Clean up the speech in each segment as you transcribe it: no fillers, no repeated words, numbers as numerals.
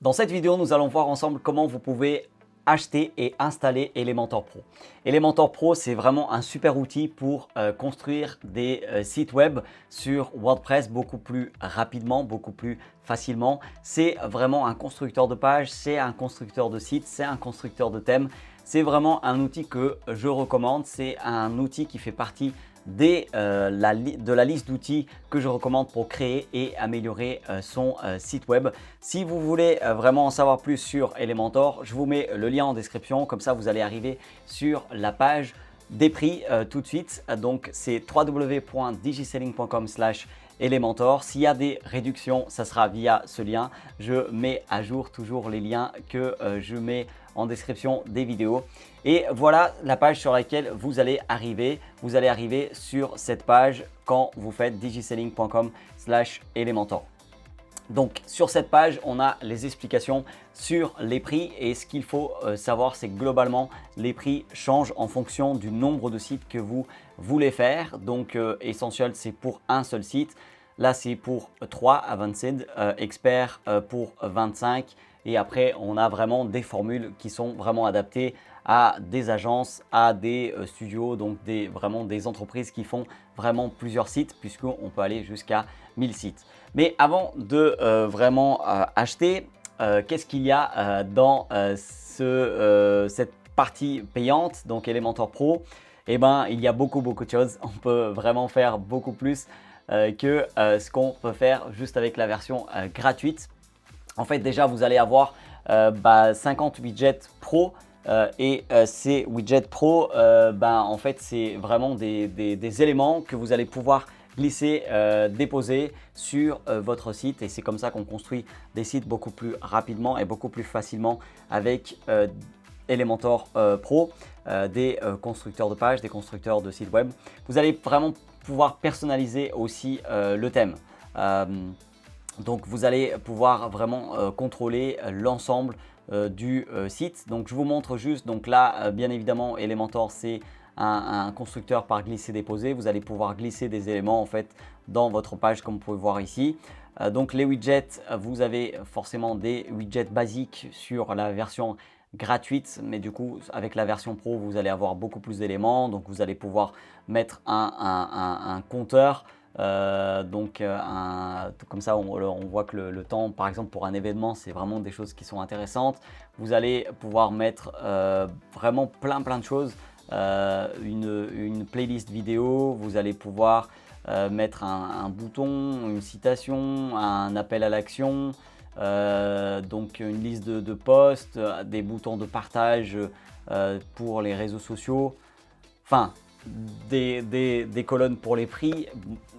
Dans cette vidéo, nous allons voir ensemble comment vous pouvez acheter et installer Elementor Pro. Elementor Pro, c'est vraiment un super outil pour construire des sites web sur WordPress beaucoup plus rapidement, beaucoup plus facilement. C'est vraiment un constructeur de pages, c'est un constructeur de sites, c'est un constructeur de thèmes. C'est vraiment un outil que je recommande. C'est un outil qui fait partie de la liste d'outils que je recommande pour créer et améliorer son site web. Si vous voulez vraiment en savoir plus sur Elementor, je vous mets le lien en description. Comme ça, vous allez arriver sur la page des prix tout de suite. Donc, c'est www.digiselling.com/Elementor. S'il y a des réductions, ça sera via ce lien. Je mets à jour toujours les liens que je mets en description des vidéos. Et voilà la page sur laquelle vous allez arriver. Vous allez arriver sur cette page quand vous faites digiselling.com/Elementor. Donc sur cette page, on a les explications sur les prix et ce qu'il faut savoir, c'est que globalement, les prix changent en fonction du nombre de sites que vous voulez faire. Donc Essential, c'est pour un seul site. Là, c'est pour 3 Advanced, Expert pour 25. Et après, on a vraiment des formules qui sont vraiment adaptées à des agences, à des studios, donc vraiment des entreprises qui font vraiment plusieurs sites, puisqu'on peut aller jusqu'à 1000 sites. Mais avant de vraiment acheter, qu'est-ce qu'il y a dans cette partie payante, donc Elementor Pro? Eh bien, il y a beaucoup de choses. On peut vraiment faire beaucoup plus que ce qu'on peut faire juste avec la version gratuite. En fait, déjà, vous allez avoir 50 widgets pro et ces widgets pro, en fait, c'est vraiment des éléments que vous allez pouvoir glisser, déposer sur votre site. Et c'est comme ça qu'on construit des sites beaucoup plus rapidement et beaucoup plus facilement avec Elementor Pro, des constructeurs de pages, des constructeurs de sites web. Vous allez vraiment pouvoir personnaliser aussi le thème. Donc vous allez pouvoir vraiment contrôler l'ensemble du site. Donc je vous montre juste, donc là bien évidemment Elementor c'est un constructeur par glisser-déposer. Vous allez pouvoir glisser des éléments en fait dans votre page comme vous pouvez voir ici. Donc les widgets, vous avez forcément des widgets basiques sur la version gratuite, mais du coup avec la version pro vous allez avoir beaucoup plus d'éléments. Donc vous allez pouvoir mettre un compteur. Comme ça on voit que le temps par exemple pour un événement, c'est vraiment des choses qui sont intéressantes. Vous allez pouvoir mettre vraiment plein de choses, une playlist vidéo. Vous allez pouvoir mettre un bouton, une citation, un appel à l'action, donc une liste de posts, des boutons de partage pour les réseaux sociaux, enfin des colonnes pour les prix.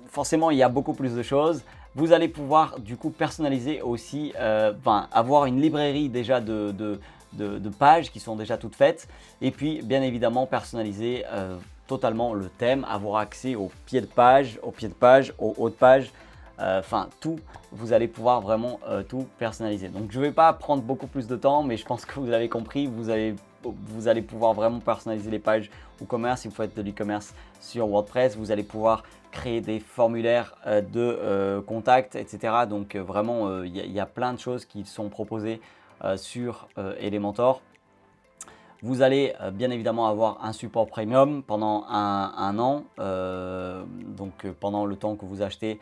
Forcément, il y a beaucoup plus de choses. Vous allez pouvoir du coup personnaliser aussi, avoir une librairie déjà de pages qui sont déjà toutes faites. Et puis, bien évidemment, personnaliser totalement le thème, avoir accès au pied de page, au haut de page. Tout, vous allez pouvoir vraiment tout personnaliser. Donc, je ne vais pas prendre beaucoup plus de temps, mais je pense que vous avez compris. Vous allez pouvoir vraiment personnaliser les pages WooCommerce. Si vous faites de l'e-commerce sur WordPress, vous allez pouvoir créer des formulaires de contact, etc. Donc vraiment, il y a plein de choses qui sont proposées sur Elementor. Vous allez bien évidemment avoir un support premium pendant un an, pendant le temps que vous achetez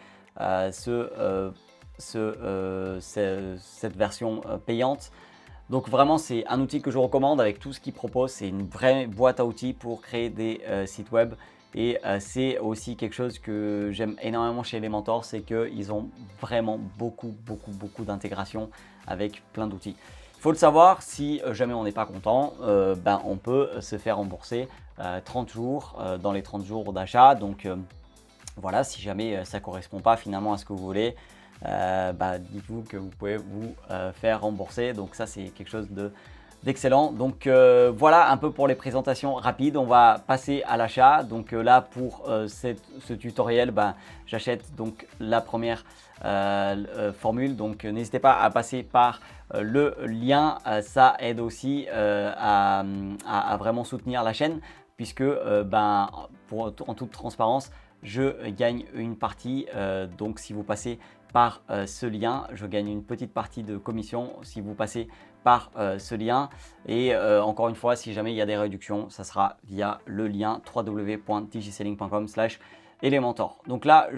cette version payante. Donc vraiment, c'est un outil que je recommande avec tout ce qu'il propose. C'est une vraie boîte à outils pour créer des sites web. Et c'est aussi quelque chose que j'aime énormément chez Elementor, c'est qu'ils ont vraiment beaucoup d'intégration avec plein d'outils. Il faut le savoir, si jamais on n'est pas content, on peut se faire rembourser 30 jours dans les 30 jours d'achat. Donc voilà, si jamais ça ne correspond pas finalement à ce que vous voulez, dites-vous que vous pouvez vous faire rembourser. Donc ça, c'est quelque chose d'excellent. Donc voilà un peu pour les présentations rapides. On va passer à l'achat. Donc là pour ce tutoriel, j'achète donc la première formule. Donc n'hésitez pas à passer par le lien. Ça aide aussi à vraiment soutenir la chaîne, puisque en toute transparence, je gagne une partie. Donc si vous passez par ce lien. Je gagne une petite partie de commission si vous passez par ce lien. Et encore une fois, si jamais il y a des réductions, ça sera via le lien www.digiselling.com/Elementor. Donc là,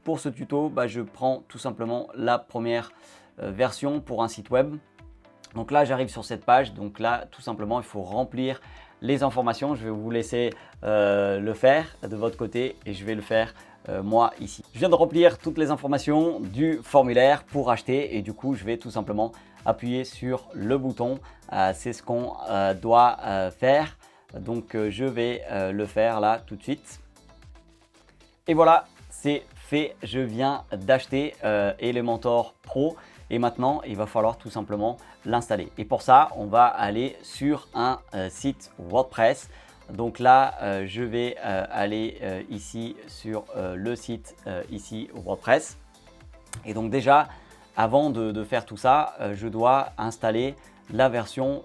pour ce tuto, je prends tout simplement la première version pour un site web. Donc là, j'arrive sur cette page. Donc là, tout simplement, il faut remplir les informations. Je vais vous laisser le faire de votre côté et je vais le faire moi ici. Je viens de remplir toutes les informations du formulaire pour acheter et du coup, je vais tout simplement appuyer sur le bouton. C'est ce qu'on doit faire. Donc, je vais le faire là tout de suite. Et voilà, c'est fait. Je viens d'acheter Elementor Pro. Et maintenant, il va falloir tout simplement l'installer. Et pour ça, on va aller sur un site WordPress. Donc là, je vais aller ici sur le site ici WordPress. Et donc déjà, avant de faire tout ça, je dois installer la version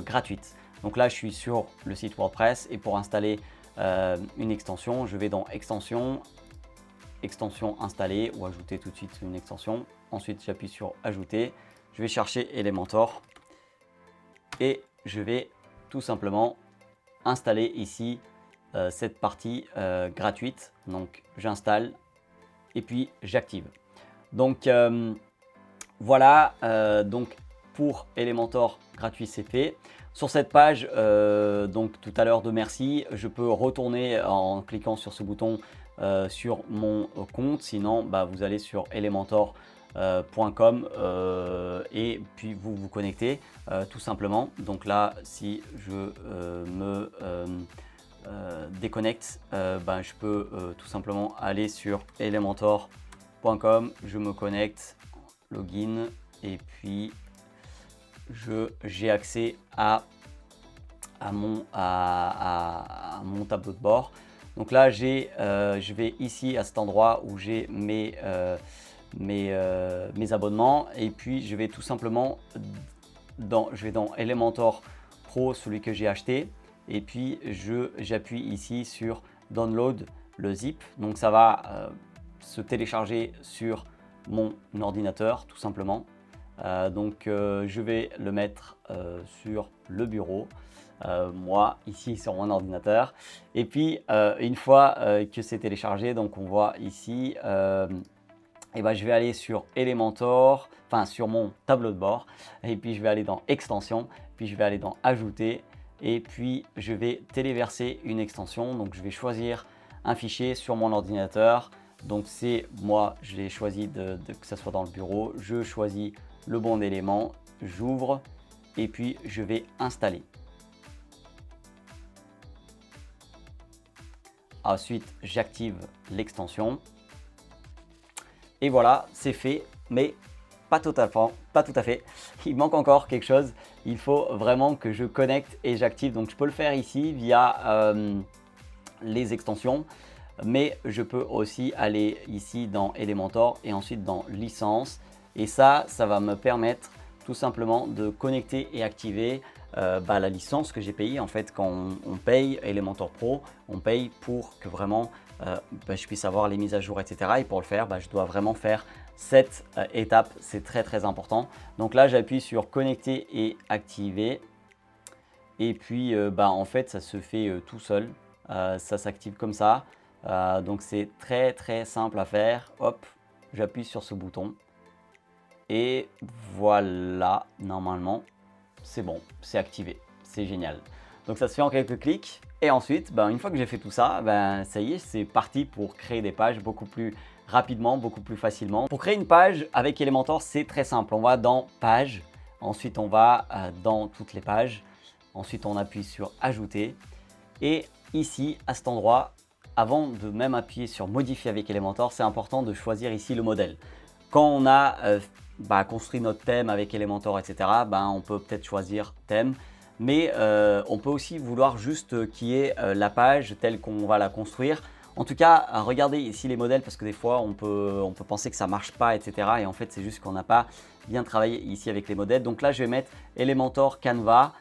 gratuite. Donc là, je suis sur le site WordPress et pour installer une extension, je vais dans extension installer ou ajouter tout de suite une extension. Ensuite, j'appuie sur ajouter. Je vais chercher Elementor et je vais tout simplement installer ici cette partie gratuite. Donc, j'installe et puis j'active. Donc, voilà. Donc, pour Elementor gratuit, c'est fait. Sur cette page, donc tout à l'heure de merci, je peux retourner en cliquant sur ce bouton sur mon compte. Sinon, vous allez sur elementor.com et puis vous vous connectez tout simplement. Donc là, si je me déconnecte, je peux tout simplement aller sur elementor.com. Je me connecte, login et puis j'ai accès à mon tableau de bord. Donc là, je vais ici à cet endroit où j'ai mes abonnements et puis je vais tout simplement dans Elementor Pro, celui que j'ai acheté, et puis j'appuie ici sur Download le zip. Donc ça va se télécharger sur mon ordinateur tout simplement. Donc je vais le mettre sur le bureau. Moi ici sur mon ordinateur et puis une fois que c'est téléchargé, donc on voit ici je vais aller sur Elementor, enfin sur mon tableau de bord et puis je vais aller dans extension, puis je vais aller dans ajouter et puis je vais téléverser une extension. Donc je vais choisir un fichier sur mon ordinateur. Donc c'est moi, je l'ai choisi que ça soit dans le bureau. Je choisis le bon élément, j'ouvre et puis je vais installer. Ensuite, j'active l'extension. Et voilà, c'est fait, mais pas tout à fait. Il manque encore quelque chose. Il faut vraiment que je connecte et j'active. Donc, je peux le faire ici via les extensions. Mais je peux aussi aller ici dans Elementor et ensuite dans licence. Et ça va me permettre tout simplement de connecter et activer la licence que j'ai payée. En fait, quand on paye Elementor Pro, on paye pour que vraiment je puisse avoir les mises à jour, etc. Et pour le faire, je dois vraiment faire cette étape. C'est très très important. Donc là, j'appuie sur connecter et activer. Et puis, en fait, ça se fait tout seul. Ça s'active comme ça. Donc, c'est très très simple à faire. Hop, j'appuie sur ce bouton. Et voilà, normalement, c'est bon, c'est activé. C'est génial. Donc, ça se fait en quelques clics. Et ensuite, une fois que j'ai fait tout ça, ça y est, c'est parti pour créer des pages beaucoup plus rapidement, beaucoup plus facilement. Pour créer une page avec Elementor, c'est très simple. On va dans Page, ensuite on va dans toutes les pages, ensuite on appuie sur Ajouter. Et ici, à cet endroit, avant de même appuyer sur Modifier avec Elementor, c'est important de choisir ici le modèle. Quand on a construit notre thème avec Elementor, etc., on peut peut-être choisir thème. Mais on peut aussi vouloir juste qu'il y ait la page telle qu'on va la construire. En tout cas, regardez ici les modèles parce que des fois, on peut penser que ça ne marche pas, etc. Et en fait, c'est juste qu'on n'a pas bien travaillé ici avec les modèles. Donc là, je vais mettre Elementor Canva.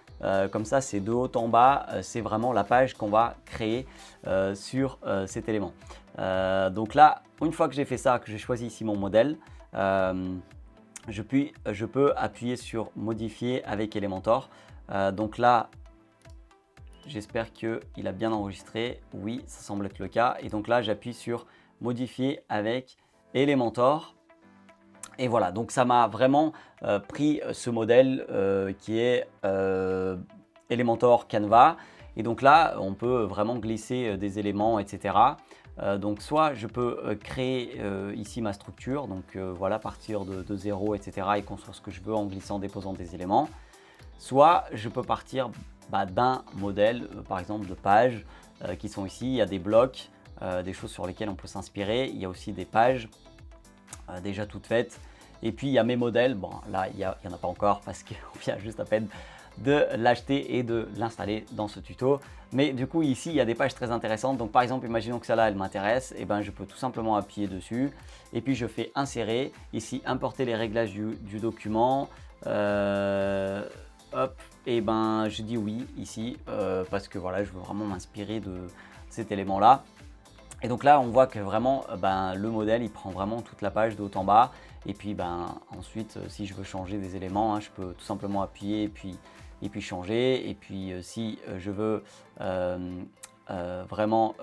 Comme ça, c'est de haut en bas. C'est vraiment la page qu'on va créer sur cet élément. Donc là, une fois que j'ai fait ça, que j'ai choisi ici mon modèle, je peux appuyer sur modifier avec Elementor. Donc là, j'espère qu'il a bien enregistré. Oui, ça semble être le cas. Et donc là, j'appuie sur modifier avec Elementor. Et voilà, donc ça m'a vraiment pris ce modèle qui est Elementor Canva. Et donc là, on peut vraiment glisser des éléments, etc. Donc soit je peux créer ici ma structure, donc voilà, partir de zéro, etc. et construire ce que je veux en glissant, déposant des éléments. Soit je peux partir d'un modèle, par exemple de pages qui sont ici. Il y a des blocs, des choses sur lesquelles on peut s'inspirer. Il y a aussi des pages déjà toutes faites. Et puis il y a mes modèles. Bon, là il n'y en a pas encore parce qu'on vient juste à peine de l'acheter et de l'installer dans ce tuto. Mais du coup ici il y a des pages très intéressantes. Donc par exemple, imaginons que celle-là elle m'intéresse, et ben je peux tout simplement appuyer dessus et puis je fais insérer, ici importer les réglages du document. Hop, et ben je dis oui ici parce que voilà, je veux vraiment m'inspirer de cet élément là. Et donc là on voit que vraiment le modèle il prend vraiment toute la page de haut en bas. Et puis ensuite si je veux changer des éléments, je peux tout simplement appuyer et puis changer. Et puis si je veux vraiment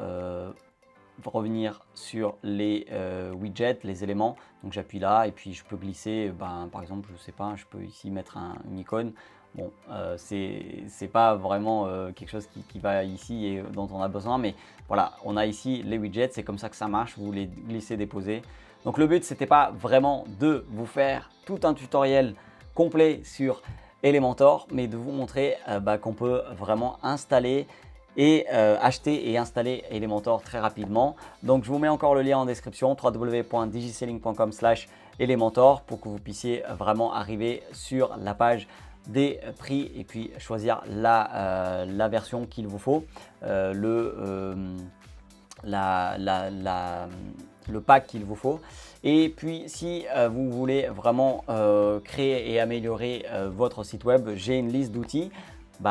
revenir sur les widgets, les éléments, donc j'appuie là et puis je peux glisser, par exemple, je sais pas, je peux ici mettre une icône. Bon, c'est pas vraiment quelque chose qui va ici et dont on a besoin, mais voilà, on a ici les widgets, c'est comme ça que ça marche, vous les glissez, déposez. Donc le but, c'était pas vraiment de vous faire tout un tutoriel complet sur Elementor, mais de vous montrer qu'on peut vraiment installer et acheter et installer Elementor très rapidement. Donc je vous mets encore le lien en description, www.digiselling.com/Elementor, pour que vous puissiez vraiment arriver sur la page des prix et puis choisir la version qu'il vous faut, le pack qu'il vous faut. Et puis si vous voulez vraiment créer et améliorer votre site web, j'ai une liste d'outils.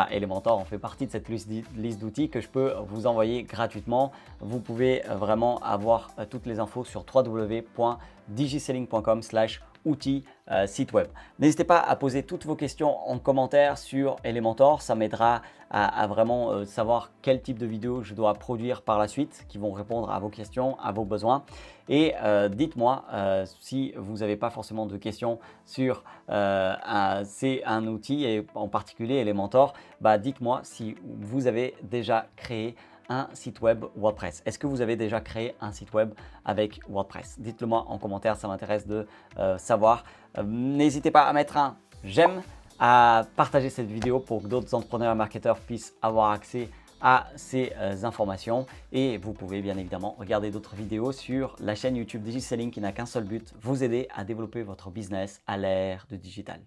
Elementor en fait partie de cette liste d'outils que je peux vous envoyer gratuitement. Vous pouvez vraiment avoir toutes les infos sur www.digiselling.com/outils site web. N'hésitez pas à poser toutes vos questions en commentaire sur Elementor, ça m'aidera à vraiment savoir quel type de vidéo je dois produire par la suite qui vont répondre à vos questions, à vos besoins. Et dites-moi si vous n'avez pas forcément de questions sur c'est un outil et en particulier Elementor, dites-moi si vous avez déjà créé un site web WordPress. Est-ce que vous avez déjà créé un site web avec WordPress? Dites-le moi en commentaire, ça m'intéresse de savoir. N'hésitez pas à mettre un j'aime, à partager cette vidéo pour que d'autres entrepreneurs et marketeurs puissent avoir accès à ces informations. Et vous pouvez bien évidemment regarder d'autres vidéos sur la chaîne YouTube Digiselling qui n'a qu'un seul but, vous aider à développer votre business à l'ère du digital.